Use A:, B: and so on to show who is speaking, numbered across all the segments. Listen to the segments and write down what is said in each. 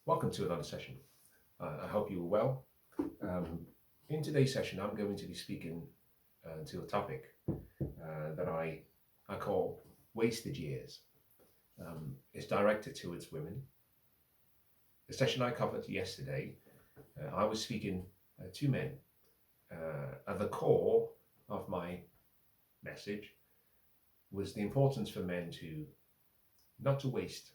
A: Welcome to another session. I hope you are well. Um, in today's session, I'm going to be speaking to a topic that I call wasted years. It's directed towards women. The session I covered yesterday, I was speaking to men. At the core of my message was the importance for men to not to waste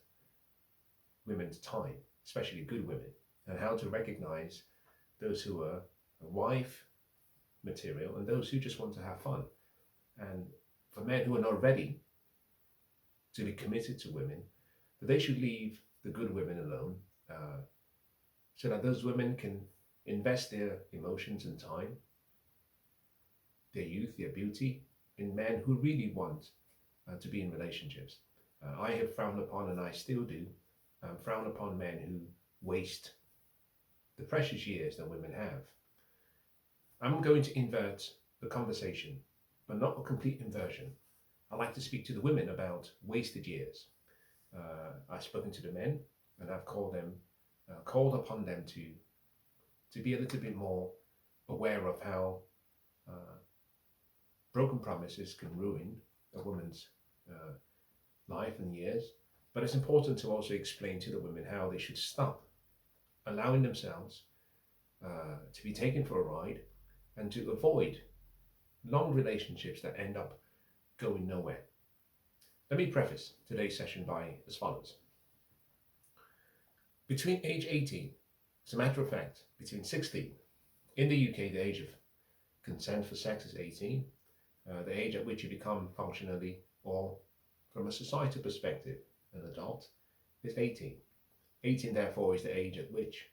A: women's time, especially good women, and how to recognize those who are wife material and those who just want to have fun. And for men who are not ready to be committed to women, that they should leave the good women alone, uh, so that those women can invest their emotions and time, their youth, their beauty in men who really want to be in relationships. I have frowned upon, and I still do, frown upon men who waste the precious years that women have. I'm going to invert the conversation, but not a complete inversion. I like to speak to the women about wasted years. I've spoken to the men, and I've called upon them to be a little bit more aware of how uh, broken promises can ruin a woman's uh, life and years. But it's important to also explain to the women how they should stop allowing themselves to be taken for a ride and to avoid long relationships that end up going nowhere. Let me preface today's session by as follows. Between age 18, as a matter of fact, between 16, in the UK, the age of consent for sex is 18, the age at which you become functionally, or from a societal perspective, an adult, is 18. 18, therefore, is the age at which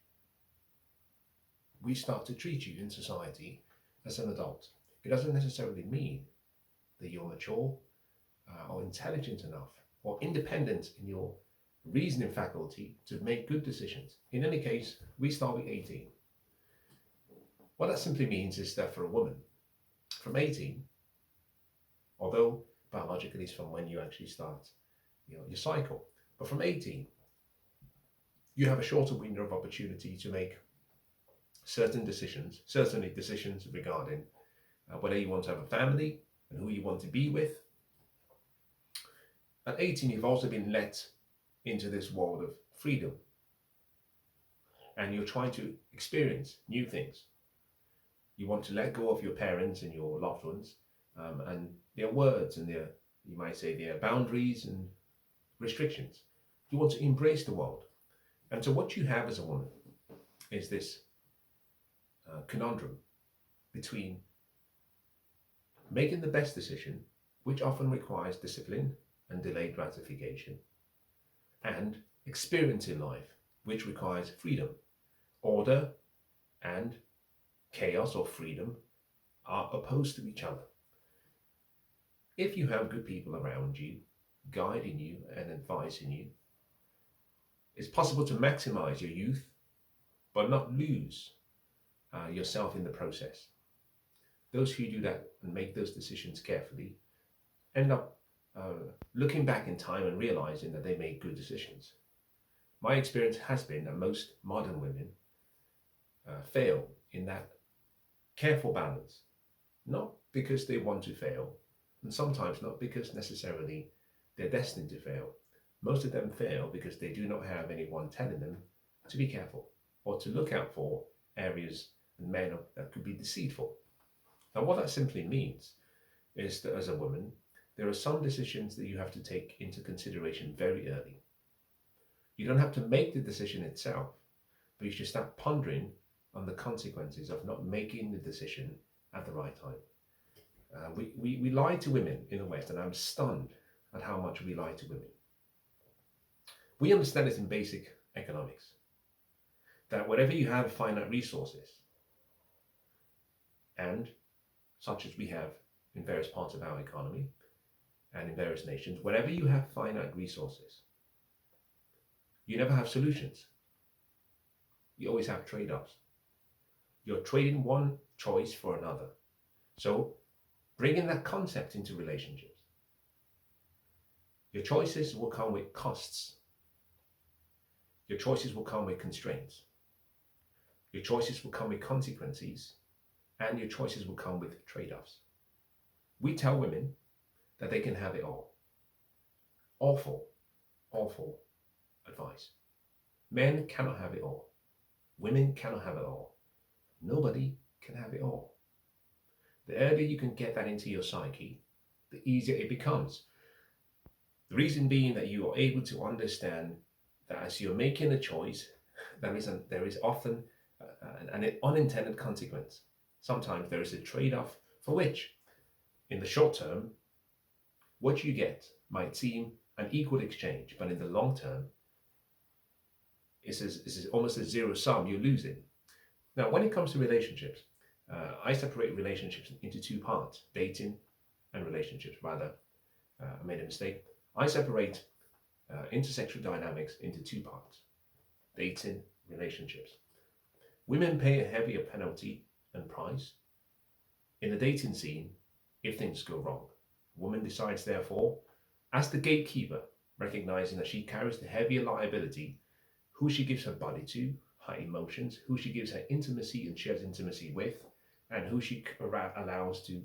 A: we start to treat you in society as an adult. It doesn't necessarily mean that you're mature or intelligent enough or independent in your reasoning faculty to make good decisions. In any case, we start with 18. What that simply means is that for a woman, from 18, although biologically it's from when you actually start your cycle, but from 18, you have a shorter window of opportunity to make certain decisions, certainly decisions regarding whether you want to have a family and who you want to be with. At 18, you've also been let into this world of freedom, and you're trying to experience new things. You want to let go of your parents and your loved ones, and their words and their, you might say, their boundaries and restrictions. You want to embrace the world. And so what you have as a woman is this conundrum between making the best decision, which often requires discipline and delayed gratification, and experiencing life, which requires freedom. Order and chaos or freedom are opposed to each other. If you have good people around you, guiding you and advising you, it's possible to maximize your youth, but not lose yourself in the process. Those who do that and make those decisions carefully end up looking back in time and realizing that they made good decisions. My experience has been that most modern women fail in that careful balance, not because they want to fail, and sometimes not because necessarily they're destined to fail. Most of them fail because they do not have anyone telling them to be careful or to look out for areas and men that could be deceitful. Now, what that simply means is that as a woman, there are some decisions that you have to take into consideration very early. You don't have to make the decision itself, but you should start pondering on the consequences of not making the decision at the right time. We lie to women in the West, and I'm stunned at how much we lie to women. We understand this in basic economics, that wherever you have finite resources, and such as we have in various parts of our economy and in various nations, wherever you have finite resources, you never have solutions. You always have trade-offs. You're trading one choice for another. So bringing that concept into relationships, your choices will come with costs. Your choices will come with constraints. Your choices will come with consequences, and your choices will come with trade-offs. We tell women that they can have it all. Awful, awful advice. Men cannot have it all. Women cannot have it all. Nobody can have it all. The earlier you can get that into your psyche, the easier it becomes. The reason being that you are able to understand that as you're making a choice, there is often an unintended consequence. Sometimes there is a trade-off for which, in the short term, what you get might seem an equal exchange, but in the long term, it's almost a zero sum. You're losing. Now, when it comes to relationships, I separate relationships into two parts: dating and relationships. Rather, I made a mistake. I separate intersexual dynamics into two parts: dating, relationships. Women pay a heavier penalty and price in the dating scene if things go wrong. A woman decides, therefore, as the gatekeeper, recognizing that she carries the heavier liability, who she gives her body to, her emotions, who she gives her intimacy and shares intimacy with, and who she allows to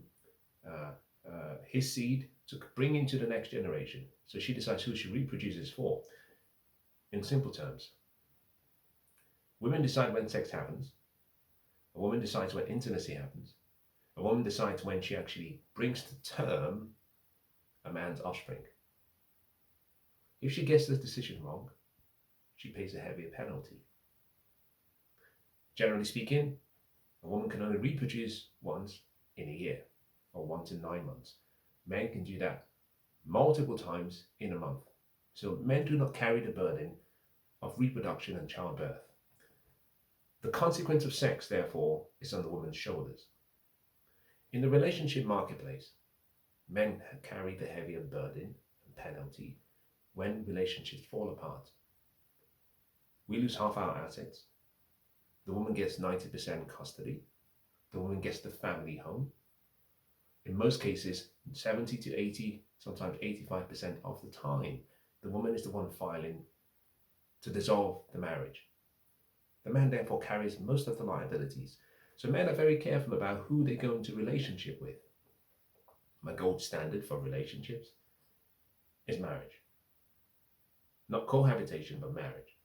A: his seed to bring into the next generation. So she decides who she reproduces for. In simple terms, women decide when sex happens. A woman decides when intimacy happens. A woman decides when she actually brings to term a man's offspring. If she gets this decision wrong, she pays a heavier penalty. Generally speaking, a woman can only reproduce once in a year, or once in 9 months. Men can do that multiple times in a month. So men do not carry the burden of reproduction and childbirth. The consequence of sex, therefore, is on the woman's shoulders. In the relationship marketplace, men carry the heavier burden and penalty when relationships fall apart. We lose half our assets. The woman gets 90% custody. The woman gets the family home. In most cases, 70 to 80, sometimes 85% of the time, the woman is the one filing to dissolve the marriage. The man therefore carries most of the liabilities. So men are very careful about who they go into relationship with. My gold standard for relationships is marriage. Not cohabitation, but marriage.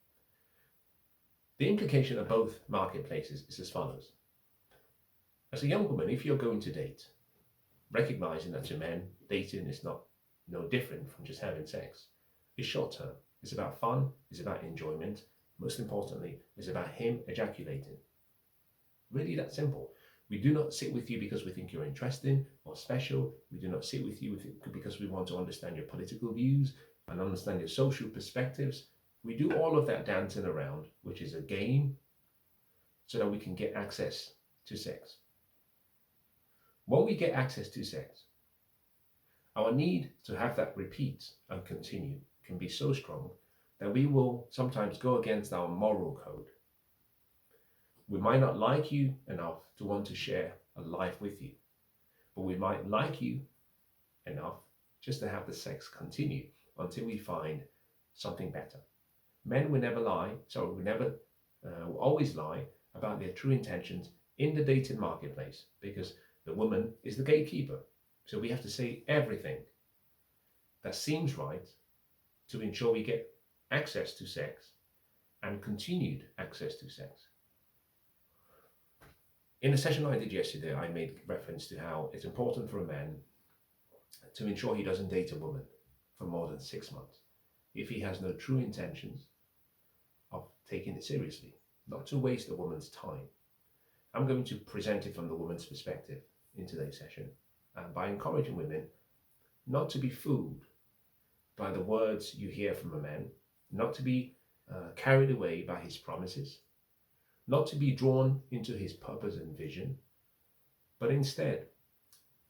A: The implication of both marketplaces is as follows. As a young woman, if you're going to date, recognizing that to men, dating is no different from just having sex. It's short term. It's about fun. It's about enjoyment. Most importantly, it's about him ejaculating. Really that simple. We do not sit with you because we think you're interesting or special. We do not sit with you because we want to understand your political views and understand your social perspectives. We do all of that dancing around, which is a game, so that we can get access to sex. When we get access to sex, our need to have that repeat and continue can be so strong that we will sometimes go against our moral code. We might not like you enough to want to share a life with you, but we might like you enough just to have the sex continue until we find something better. Men will never lie, will always lie about their true intentions in the dating marketplace because the woman is the gatekeeper. So we have to say everything that seems right to ensure we get access to sex and continued access to sex. In a session I did yesterday, I made reference to how it's important for a man to ensure he doesn't date a woman for more than 6 months if he has no true intentions of taking it seriously, not to waste a woman's time. I'm going to present it from the woman's perspective in today's session, by encouraging women not to be fooled by the words you hear from a man, not to be carried away by his promises, not to be drawn into his purpose and vision, but instead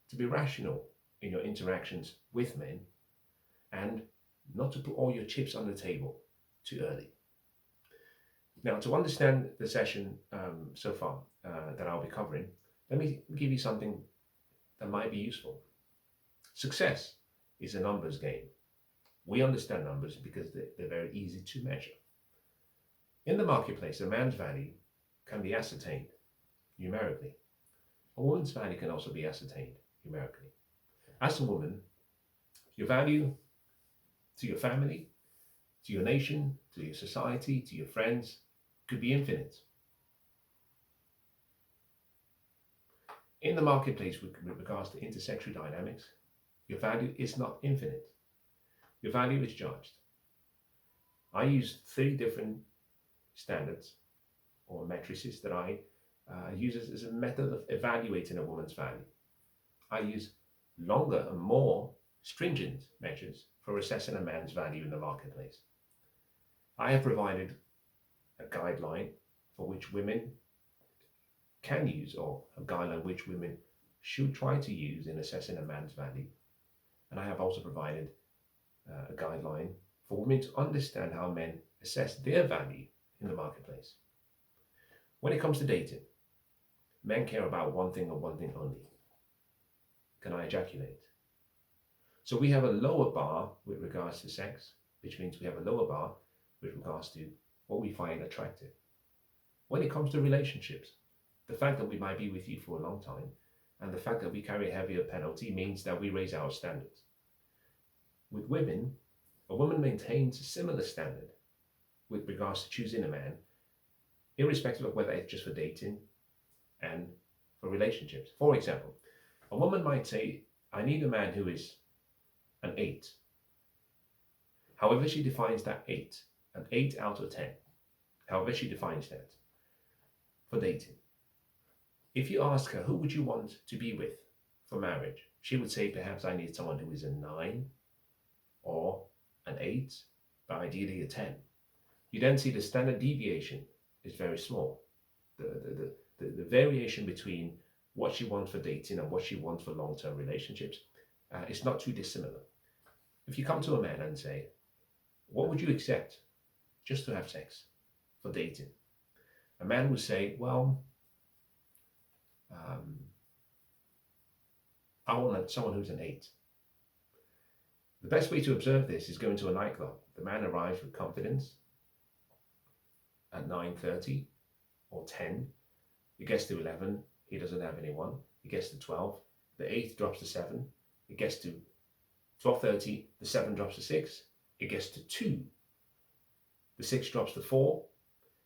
A: to be rational in your interactions with men and not to put all your chips on the table too early. Now, to understand the session so far that I'll be covering, let me give you something that might be useful. Success is a numbers game. We understand numbers because they're very easy to measure. In the marketplace, a man's value can be ascertained numerically. A woman's value can also be ascertained numerically. As a woman, your value to your family, to your nation, to your society, to your friends could be infinite. In the marketplace, with regards to intersexual dynamics, your value is not infinite. Your value is judged. I use 3 different standards or matrices that I use as a method of evaluating a woman's value. I use longer and more stringent measures for assessing a man's value in the marketplace. I have provided a guideline for which women can use, or a guideline which women should try to use in assessing a man's value. And I have also provided a guideline for women to understand how men assess their value in the marketplace. When it comes to dating, men care about one thing and one thing only. Can I ejaculate? So we have a lower bar with regards to sex, which means we have a lower bar with regards to what we find attractive. When it comes to relationships, the fact that we might be with you for a long time and the fact that we carry a heavier penalty means that we raise our standards. With women, a woman maintains a similar standard with regards to choosing a man, irrespective of whether it's just for dating and for relationships. For example, a woman might say, I need a man who is an 8. However she defines that 8, an 8 out of 10, however she defines that, for dating. If you ask her, who would you want to be with for marriage? She would say, perhaps I need someone who is a 9 or an 8, but ideally a 10. You then see the standard deviation is very small. The variation between what she wants for dating and what she wants for long-term relationships is not too dissimilar. If you come to a man and say, what would you accept just to have sex for dating? A man would say, well, I want someone who's an 8. The best way to observe this is going to a nightclub. The man arrives with confidence at 9:30 or 10. It gets to 11, he doesn't have anyone. It gets to 12, the 8 drops to 7. It gets to 12:30, the 7 drops to 6. It gets to 2, the 6 drops to 4.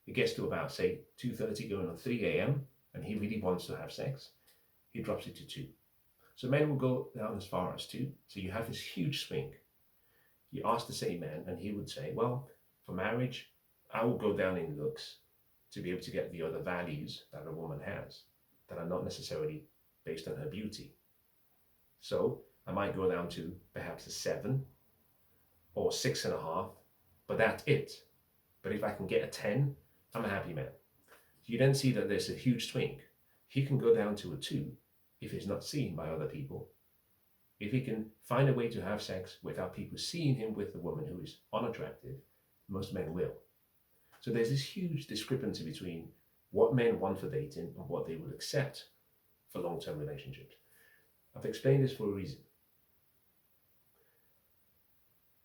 A: It gets to about, say, 2:30 going on 3 a.m. and he really wants to have sex. He drops it to 2. So men will go down as far as 2. So you have this huge swing. You ask the same man and he would say, well, for marriage, I will go down in looks to be able to get the other values that a woman has that are not necessarily based on her beauty. So I might go down to perhaps a 7 or 6.5, but that's it. But if I can get a 10, I'm a happy man. You then see that there's a huge swing. He can go down to a 2 if he's not seen by other people. If he can find a way to have sex without people seeing him with a woman who is unattractive, most men will. So there's this huge discrepancy between what men want for dating and what they will accept for long-term relationships. I've explained this for a reason.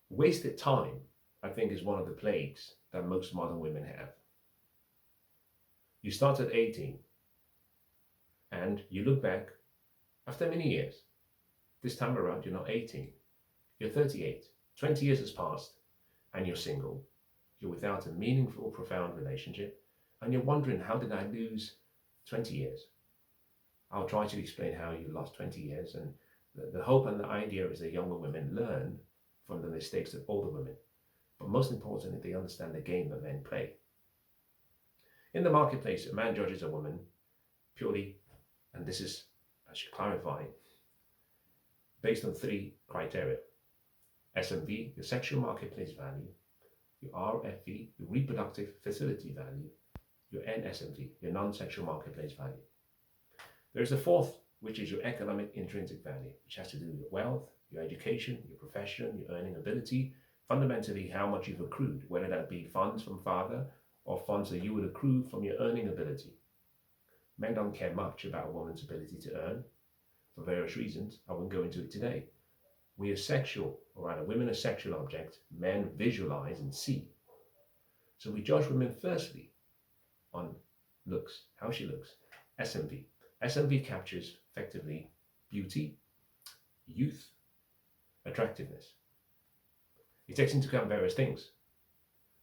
A: Wasted time, I think, is one of the plagues that most modern women have. You start at 18 and you look back after many years. This time around, you're not 18, you're 38. 20 years has passed and you're single. You're without a meaningful, profound relationship, and you're wondering, how did I lose 20 years? I'll try to explain how you lost 20 years, and the hope and the idea is that younger women learn from the mistakes of older women. But most importantly, they understand the game that men play. In the marketplace, a man judges a woman purely, and this is, I should clarify, based on 3 criteria. SMV, your sexual marketplace value, your RFV, your reproductive facility value, your NSMV, your non-sexual marketplace value. There's a 4th, which is your economic intrinsic value, which has to do with your wealth, your education, your profession, your earning ability, fundamentally how much you've accrued, whether that be funds from father or funds that you would accrue from your earning ability. Men don't care much about a woman's ability to earn for various reasons. I won't go into it today. We are sexual, or rather women are sexual objects, men visualize and see. So we judge women firstly on looks, how she looks. SMV. SMV captures effectively beauty, youth, attractiveness. It takes into account various things: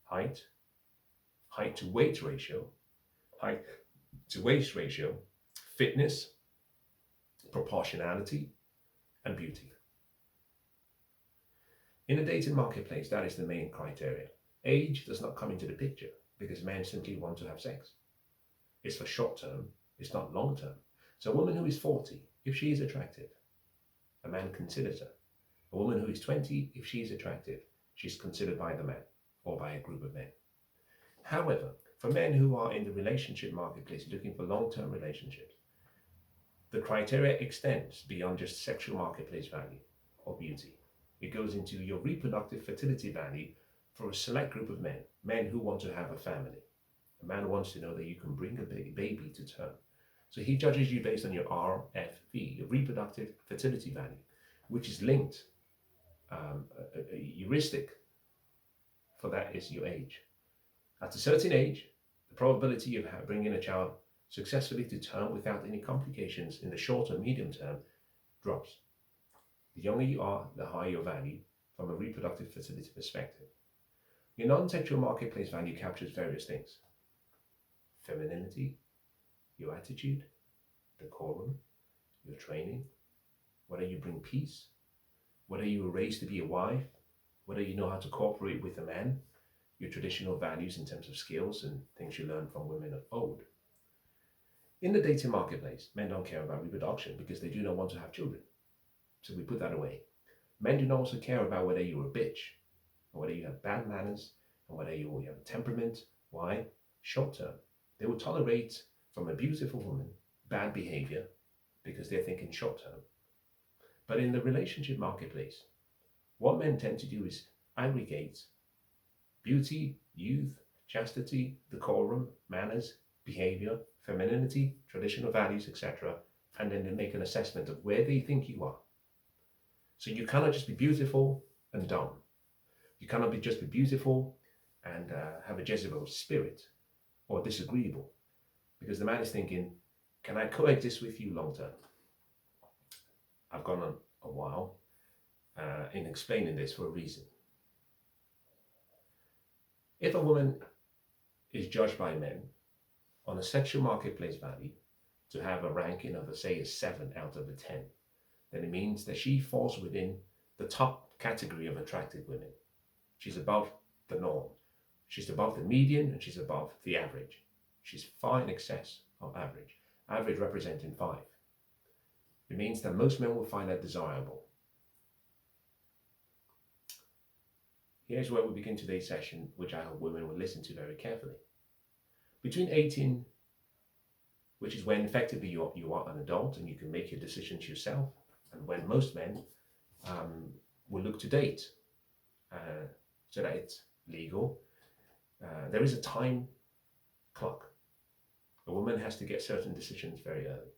A: height, height to weight ratio, height to waist ratio, fitness, proportionality, and beauty. In a dating marketplace, that is the main criteria. Age does not come into the picture because men simply want to have sex. It's for short term, it's not long term. So a woman who is 40, if she is attractive, a man considers her. A woman who is 20, if she is attractive, she's considered by the man or by a group of men. However, for men who are in the relationship marketplace looking for long-term relationships, the criteria extends beyond just sexual marketplace value or beauty. It goes into your reproductive fertility value for a select group of men, men who want to have a family. A man wants to know that you can bring a baby to term. So he judges you based on your RFV, your reproductive fertility value, which is linked, a heuristic for that is your age. At a certain age, the probability of bringing a child successfully to term without any complications in the short or medium term drops. The younger you are, the higher your value from a reproductive fertility perspective. Your non-sexual marketplace value captures various things: femininity, your attitude, decorum, your training, whether you bring peace, whether you were raised to be a wife, whether you know how to cooperate with a man, your traditional values in terms of skills and things you learn from women of old. In the dating marketplace, men don't care about reproduction because they do not want to have children. So we put that away. Men do not also care about whether you're a bitch, or whether you have bad manners, and whether you have a temperament. Why? Short term. They will tolerate from a beautiful woman bad behavior because they're thinking short term. But in the relationship marketplace, what men tend to do is aggregate beauty, youth, chastity, decorum, manners, behavior, femininity, traditional values, etc. And then they make an assessment of where they think you are. So you cannot just be beautiful and dumb. You cannot just be beautiful and have a Jezebel spirit or disagreeable. Because the man is thinking, can I coexist with you long term? I've gone on a while in explaining this for a reason. If a woman is judged by men on a sexual marketplace value to have a ranking of, say, a 7 out of a 10, then it means that she falls within the top category of attractive women. She's above the norm. She's above the median and she's above the average. She's far in excess of average. Average representing 5. It means that most men will find that desirable. Here's where we begin today's session, which I hope women will listen to very carefully. Between 18, which is when effectively you are an adult and you can make your decisions yourself, and when most men will look to date so that it's legal, there is a time clock. A woman has to get certain decisions very early.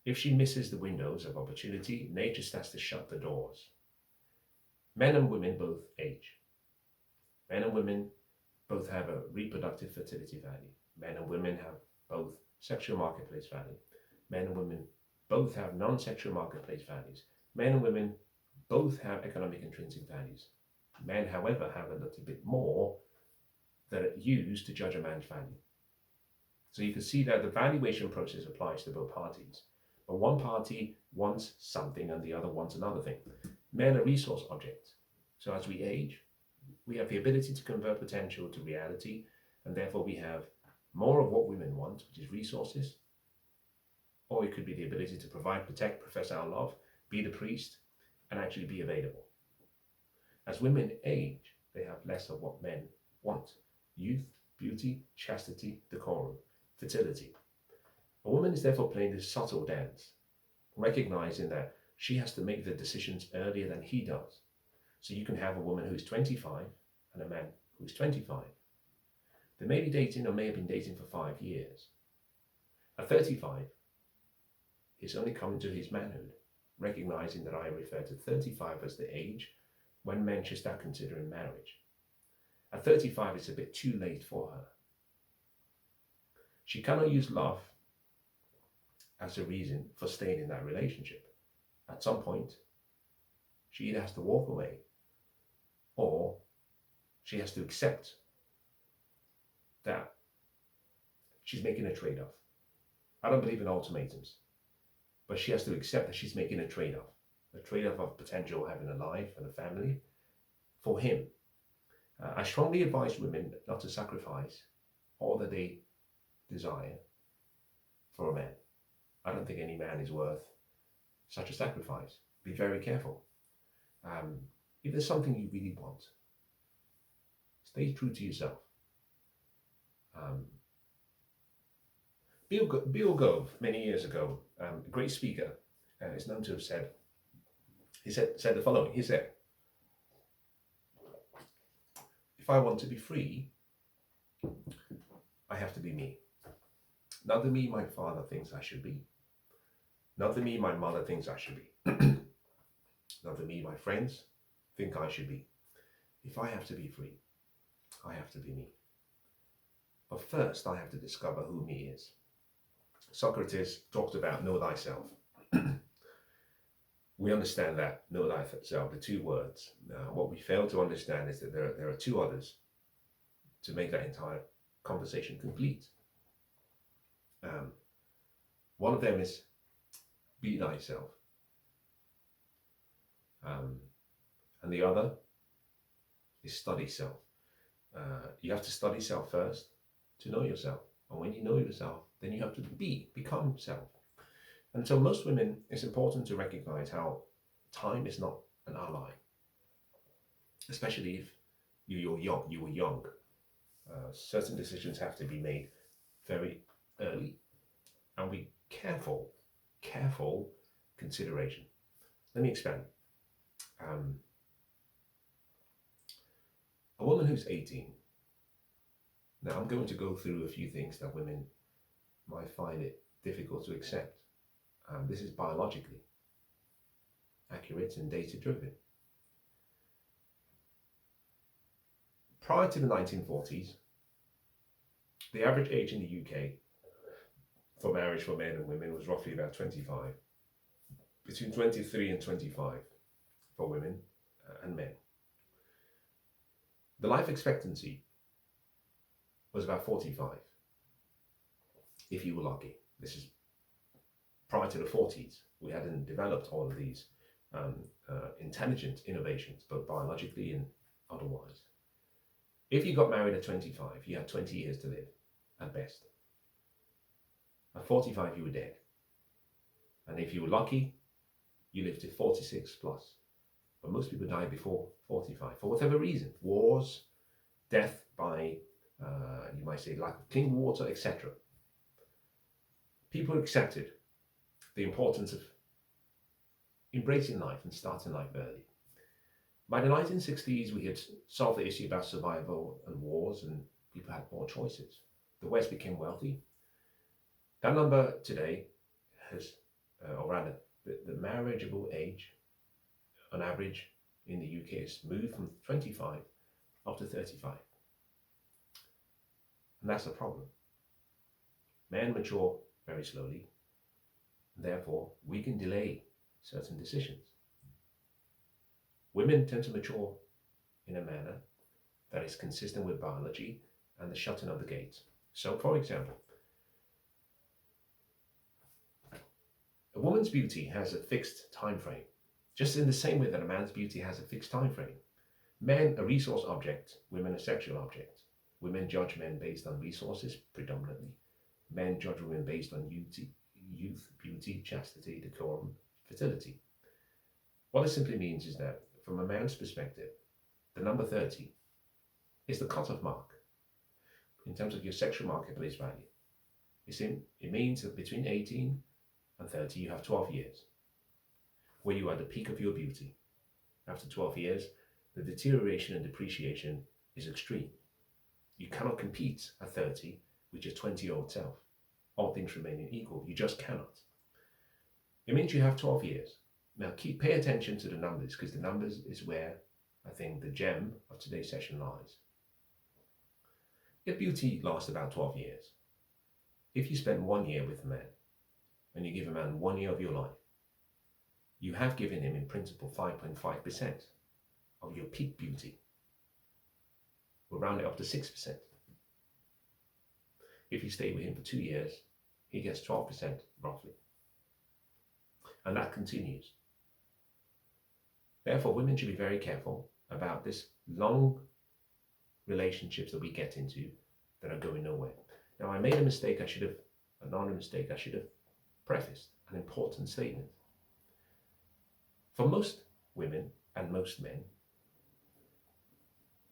A: If she misses the windows of opportunity, nature starts to shut the doors. Men and women both age. Men and women both have a reproductive fertility value. Men and women have both sexual marketplace value. Men and women both have non-sexual marketplace values. Men and women both have economic intrinsic values. Men, however, have a little bit more that are used to judge a man's value. So you can see that the valuation process applies to both parties. But one party wants something and the other wants another thing. Men are resource objects. So as we age, we have the ability to convert potential to reality, and therefore we have more of what women want, which is resources, or it could be the ability to provide, protect, profess our love, be the priest, and actually be available. As women age, they have less of what men want: youth, beauty, chastity, decorum, fertility. A woman is therefore playing this subtle dance, recognizing that she has to make the decisions earlier than he does. So you can have a woman who's 25 and a man who's 25. They may be dating or may have been dating for 5 years. At 35, he's only coming to his manhood, recognizing that I refer to 35 as the age when men should start considering marriage. At 35, it's a bit too late for her. She cannot use love as a reason for staying in that relationship. At some point, she either has to walk away or she has to accept that she's making a trade-off. I don't believe in ultimatums, but she has to accept that she's making a trade-off of potential having a life and a family for him. I strongly advise women not to sacrifice all that they desire for a man. I don't think any man is worth such a sacrifice. Be very careful. If there's something you really want, stay true to yourself. Bill Gove, many years ago, a great speaker, is known to have said the following. He said, if I want to be free, I have to be me. Not the me my father thinks I should be. Not the me my mother thinks I should be. Not the me my friends think I should be. If I have to be free, I have to be me. But first, I have to discover who me is. Socrates talked about know thyself. We understand that, know thyself, the two words. What we fail to understand is that there are two others to make that entire conversation complete. One of them is be thyself. And the other is study self. You have to study self first to know yourself. And when you know yourself, then you have to become self. And so most women, it's important to recognize how time is not an ally, especially if you were young. Certain decisions have to be made very early and with careful consideration. Let me expand. A woman who's 18. Now I'm going to go through a few things that women might find it difficult to accept. This is biologically accurate and data driven. Prior to the 1940s, the average age in the UK for marriage for men and women was roughly about 25, between 23 and 25 for women and men. The life expectancy was about 45, if you were lucky. This is prior to the 40s. We hadn't developed all of these intelligent innovations, both biologically and otherwise. If you got married at 25, you had 20 years to live, at best. At 45, you were dead. And if you were lucky, you lived to 46 plus. But most people died before 45, for whatever reason. Wars, death by, you might say, lack of clean water, etc. People accepted the importance of embracing life and starting life early. By the 1960s, we had solved the issue about survival and wars, and people had more choices. The West became wealthy. That number today has, or rather, the marriageable age, on average, in the UK has moved from 25 up to 35. And that's a problem. Men mature very slowly. Therefore, we can delay certain decisions. Women tend to mature in a manner that is consistent with biology and the shutting of the gates. So, for example, a woman's beauty has a fixed time frame, just in the same way that a man's beauty has a fixed time frame. Men a resource object, women a sexual object. Women judge men based on resources predominantly. Men judge women based on youth, beauty, chastity, decorum, fertility. What it simply means is that from a man's perspective, the number 30 is the cutoff mark in terms of your sexual marketplace value. It means that between 18 and 30, you have 12 years where you are at the peak of your beauty. After 12 years, the deterioration and depreciation is extreme. You cannot compete at 30 with your 20-year-old self, all things remaining equal. You just cannot. It means you have 12 years. Now pay attention to the numbers, because the numbers is where I think the gem of today's session lies. If beauty lasts about 12 years, if you spend 1 year with a man and you give a man 1 year of your life, you have given him in principle 5.5% of your peak beauty. We'll round it up to 6%. If you stay with him for 2 years, he gets 12% roughly. And that continues. Therefore, women should be very careful about this long relationships that we get into that are going nowhere. Now, I made a mistake. I should have prefaced an important statement. For most women and most men,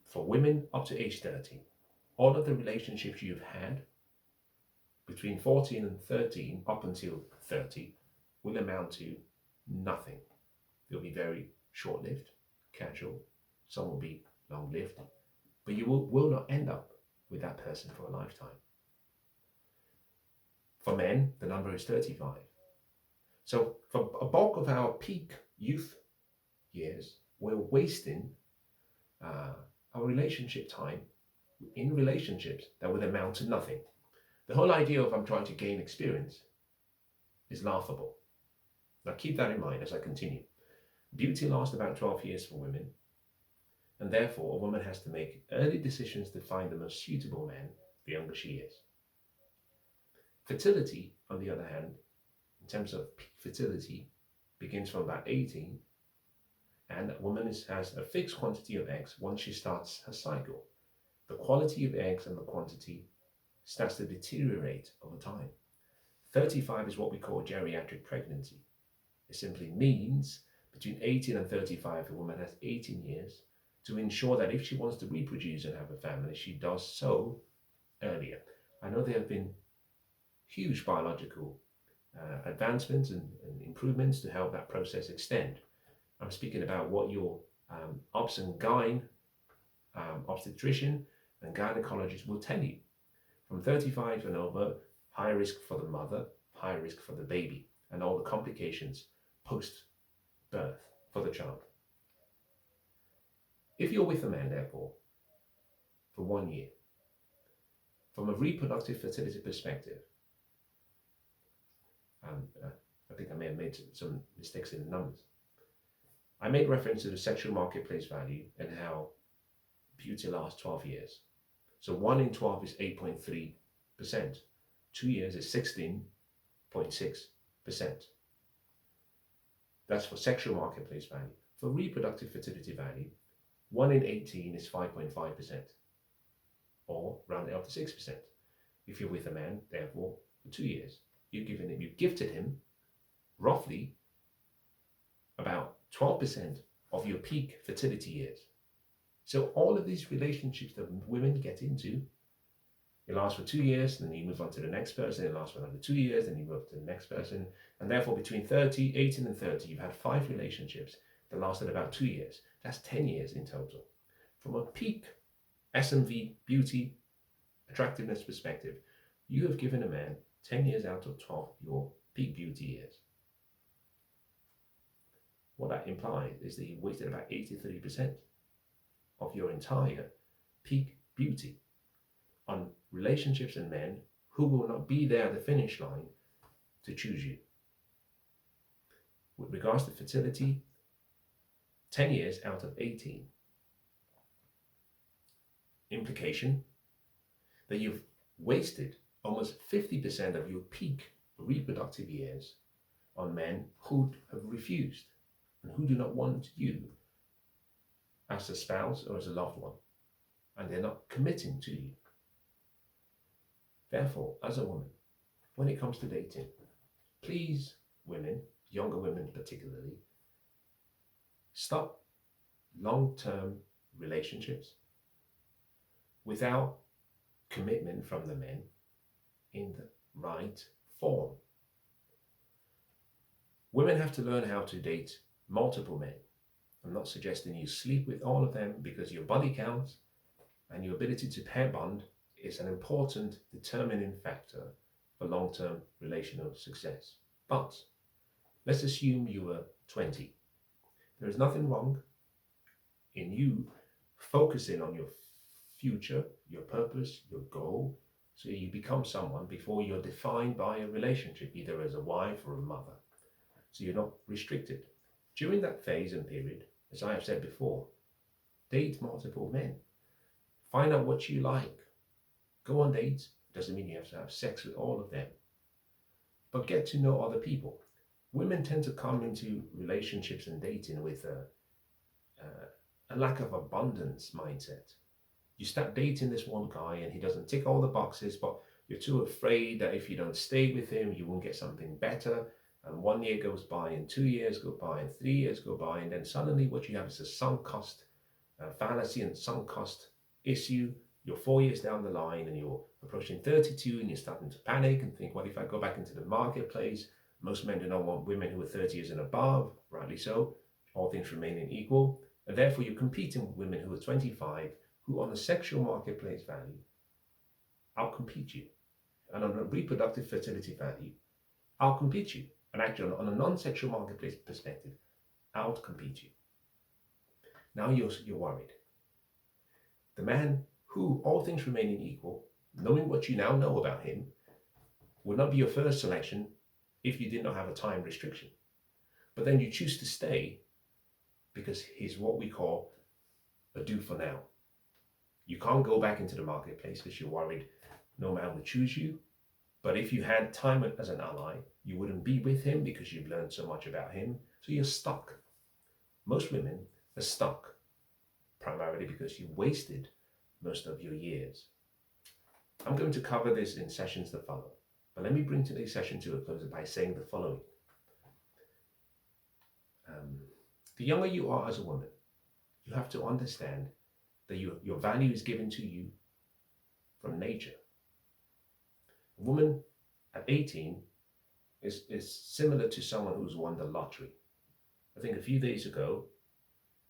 A: for women up to age 30, all of the relationships you've had between 14 and 13 up until 30 will amount to nothing. They'll be very short-lived, casual, some will be long-lived, but you will not end up with that person for a lifetime. For men, the number is 35. So for a bulk of our peak youth years, we're wasting our relationship time in relationships that would amount to nothing. The whole idea of I'm trying to gain experience is laughable. Now keep that in mind as I continue. Beauty lasts about 12 years for women, and therefore a woman has to make early decisions to find the most suitable man the younger she is. Fertility, on the other hand, in terms of peak fertility, begins from about 18, and a woman has a fixed quantity of eggs once she starts her cycle. The quality of eggs and the quantity starts to deteriorate over time. 35 is what we call geriatric pregnancy. It simply means between 18 and 35, a woman has 18 years to ensure that if she wants to reproduce and have a family, she does so earlier. I know there have been huge biological advancements and improvements to help that process extend. I'm speaking about what your obs and gyn obstetrician and gynecologist will tell you. From 35 and over, high risk for the mother, high risk for the baby, and all the complications post-birth for the child. If you're with a man, therefore, for 1 year, from a reproductive fertility perspective, I think I may have made some mistakes in the numbers. I made reference to the sexual marketplace value and how beauty lasts 12 years. So 1 in 12 is 8.3%. 2 years is 16.6%. That's for sexual marketplace value. For reproductive fertility value, 1 in 18 is 5.5%, or round it up to 6%. If you're with a man, therefore, for 2 years, you've gifted him roughly about 12% of your peak fertility years. So all of these relationships that women get into, it lasts for 2 years, then you move on to the next person, it lasts for another 2 years, then you move to the next person, and therefore between 18 and 30, you've had 5 relationships that lasted about 2 years. That's 10 years in total. From a peak SMV beauty attractiveness perspective, you have given a man 10 years out of 12 your peak beauty years. What that implies is that you wasted about 83% of your entire peak beauty on relationships and men who will not be there at the finish line to choose you. With regards to fertility, 10 years out of 18. Implication that you've wasted almost 50% of your peak reproductive years on men who have refused and who do not want you as a spouse or as a loved one, and they're not committing to you. Therefore, as a woman, when it comes to dating, please, women, younger women particularly, stop long-term relationships without commitment from the men in the right form. Women have to learn how to date multiple men. I'm not suggesting you sleep with all of them, because your body count and your ability to pair bond is an important determining factor for long-term relational success. But let's assume you were 20. There is nothing wrong in you focusing on your future, your purpose, your goal, so you become someone before you're defined by a relationship, either as a wife or a mother. So you're not restricted. During that phase and period, as I have said before, date multiple men. Find out what you like. Go on dates. Doesn't mean you have to have sex with all of them. But get to know other people. Women tend to come into relationships and dating with a lack of abundance mindset. You start dating this one guy and he doesn't tick all the boxes, but you're too afraid that if you don't stay with him, you won't get something better. And 1 year goes by, and 2 years go by, and 3 years go by, and then suddenly what you have is a sunk cost fallacy and sunk cost issue. You're 4 years down the line and you're approaching 32 and you're starting to panic and think, well, if I go back into the marketplace, most men do not want women who are 30 years and above, rightly so, all things remaining equal. And therefore you're competing with women who are 25, who on the sexual marketplace value outcompete you. And on a reproductive fertility value, outcompete you. And actually on a non-sexual marketplace perspective, outcompete you. Now you're worried. The man who, all things remaining equal, knowing what you now know about him, would not be your first selection if you did not have a time restriction. But then you choose to stay because he's what we call a do for now. You can't go back into the marketplace because you're worried no man would choose you. But if you had time as an ally, you wouldn't be with him because you've learned so much about him. So you're stuck. Most women are stuck primarily because you wasted most of your years. I'm going to cover this in sessions that follow. But let me bring today's session to a close by saying the following. The younger you are as a woman, you have to understand that your value is given to you from nature. A woman at 18 is similar to someone who's won the lottery. I think a few days ago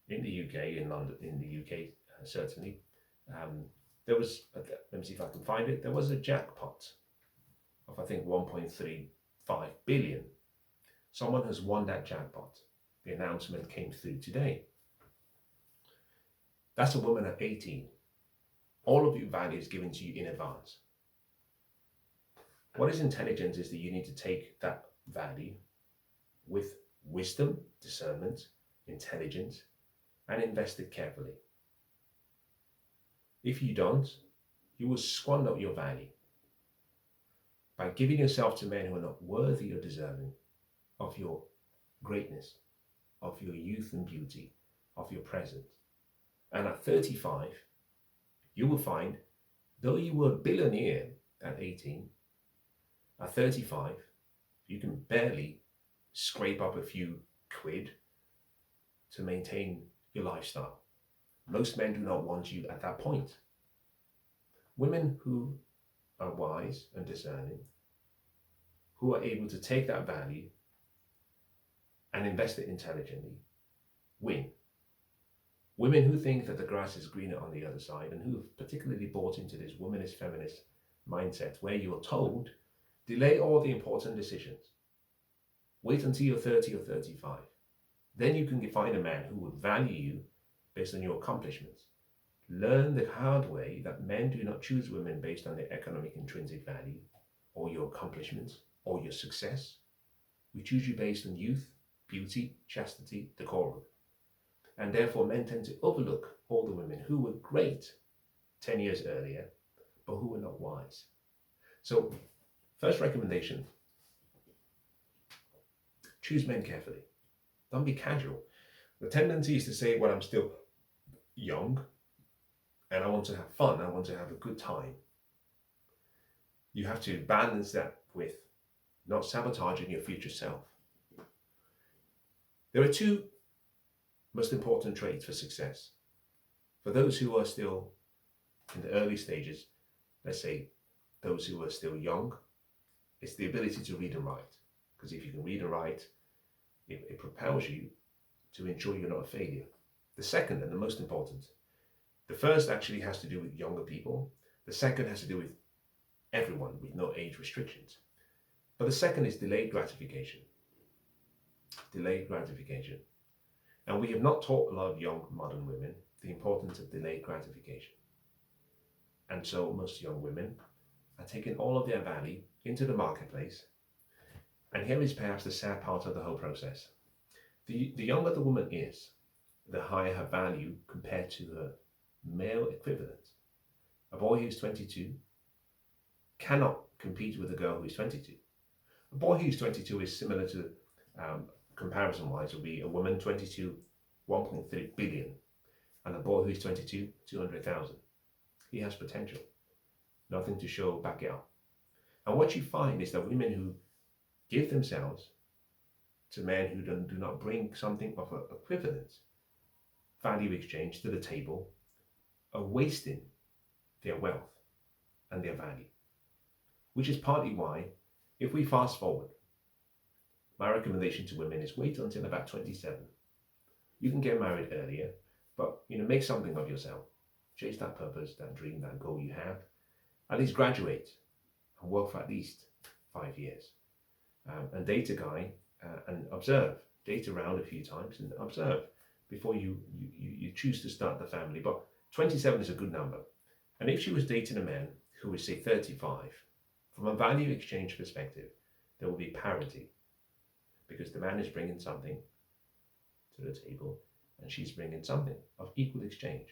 A: in the UK, in London, in the UK certainly, there was, let me see if I can find it, there was a jackpot of I think 1.35 billion. Someone has won that jackpot. The announcement came through today. That's a woman at 18. All of your value is given to you in advance. What is intelligence is that you need to take that value with wisdom, discernment, intelligence, and invest it carefully. If you don't, you will squander your value by giving yourself to men who are not worthy or deserving of your greatness, of your youth and beauty, of your presence. And at 35, you will find, though you were a billionaire at 18, at 35, you can barely scrape up a few quid to maintain your lifestyle. Most men do not want you at that point. Women who are wise and discerning, who are able to take that value and invest it intelligently, win. Women who think that the grass is greener on the other side and who have particularly bought into this womanist feminist mindset where you're told, delay all the important decisions. Wait until you're 30 or 35. Then you can find a man who would value you based on your accomplishments. Learn the hard way that men do not choose women based on their economic intrinsic value or your accomplishments or your success. We choose you based on youth, beauty, chastity, decorum. And therefore men tend to overlook all the women who were great 10 years earlier, but who were not wise. So, first recommendation, choose men carefully. Don't be casual. The tendency is to say, well, I'm still young and I want to have fun, I want to have a good time. You have to balance that with not sabotaging your future self. There are two most important traits for success. For those who are still in the early stages, let's say those who are still young, it's the ability to read and write. Because if you can read and write, it propels you to ensure you're not a failure. The second, and the most important, the first actually has to do with younger people. The second has to do with everyone with no age restrictions. But the second is delayed gratification. Delayed gratification. And we have not taught a lot of young modern women the importance of delayed gratification. And so most young women are taking all of their value into the marketplace. And here is perhaps the sad part of the whole process. The younger the woman is, the higher her value compared to her male equivalent. A boy who's 22 cannot compete with a girl who's 22. A boy who's 22 is similar to, comparison-wise, will be a woman 22, 1.3 billion, and a boy who's 22, 200,000. He has potential, nothing to show back it up. And what you find is that women who give themselves to men who do not bring something of an equivalent value exchange to the table are wasting their wealth and their value. Which is partly why, if we fast forward, my recommendation to women is wait until about 27. You can get married earlier, but make something of yourself. Chase that purpose, that dream, that goal you have. At least graduate and work for at least 5 years. And date a guy and observe. Date around a few times and observe before you choose to start the family. But 27 is a good number. And if she was dating a man who was, say, 35, from a value exchange perspective, there will be parity, because the man is bringing something to the table and she's bringing something of equal exchange.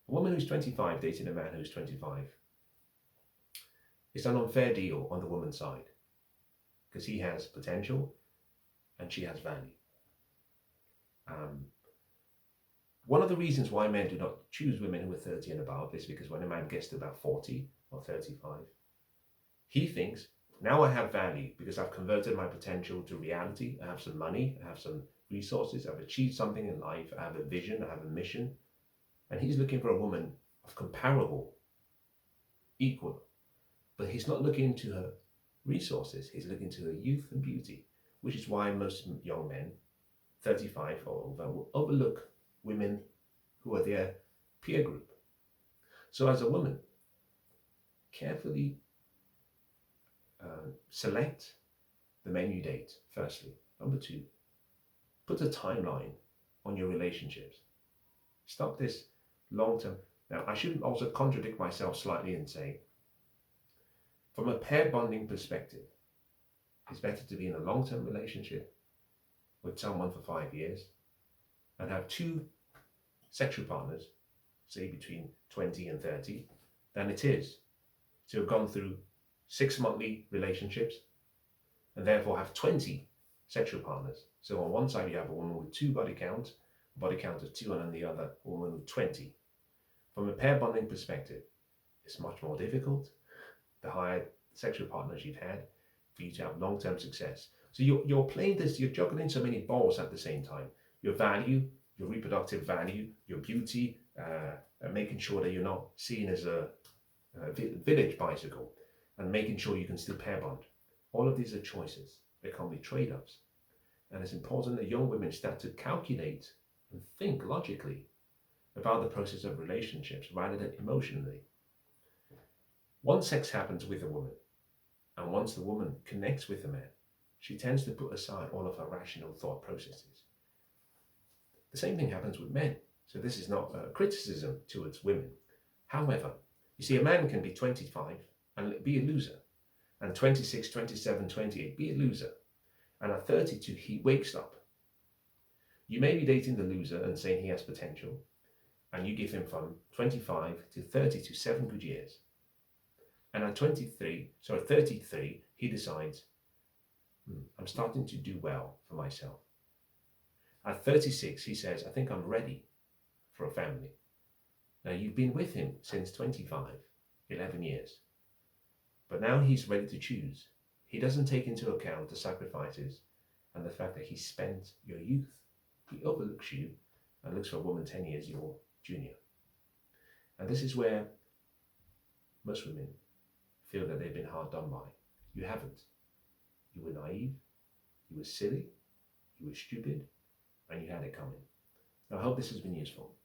A: A woman who's 25 dating a man who's 25, it's an unfair deal on the woman's side, because he has potential and she has value. One of the reasons why men do not choose women who are 30 and above is because when a man gets to about 40 or 35, he thinks, now I have value because I've converted my potential to reality. I have some money, I have some resources, I've achieved something in life, I have a vision, I have a mission. And he's looking for a woman of comparable, equal. But he's not looking to her resources, he's looking to her youth and beauty, which is why most young men, 35 or over, will overlook women who are their peer group. So as a woman, carefully select the men you date, firstly. Number two, put a timeline on your relationships. Stop this long-term. Now, I should also contradict myself slightly and say, from a pair bonding perspective, it's better to be in a long-term relationship with someone for 5 years and have 2 sexual partners, say between 20 and 30, than it is to have gone through 6 monthly relationships and therefore have 20 sexual partners. So on one side you have a woman with 2 body count of 2, and on the other a woman with 20. From a pair bonding perspective, it's much more difficult the higher sexual partners you've had for you to have long-term success. So you're playing this, you're juggling so many balls at the same time. Your value, your reproductive value, your beauty, and making sure that you're not seen as a village bicycle, and making sure you can still pair bond. All of these are choices. They can be trade-offs. And it's important that young women start to calculate and think logically about the process of relationships rather than emotionally. Once sex happens with a woman, and once the woman connects with a man, she tends to put aside all of her rational thought processes. The same thing happens with men. So this is not a criticism towards women. However, you see, a man can be 25 and be a loser, and 26, 27, 28, be a loser. And at 32, he wakes up. You may be dating the loser and saying he has potential, and you give him from 25 to 30 to 7 good years. And at 33, he decides, I'm starting to do well for myself. At 36, he says, I think I'm ready for a family. Now, you've been with him since 25, 11 years. But now he's ready to choose. He doesn't take into account the sacrifices and the fact that he spent your youth. He overlooks you and looks for a woman 10 years your junior. And this is where most women feel that they've been hard done by. You haven't. You were naive, you were silly, you were stupid, and you had it coming. Now, I hope this has been useful.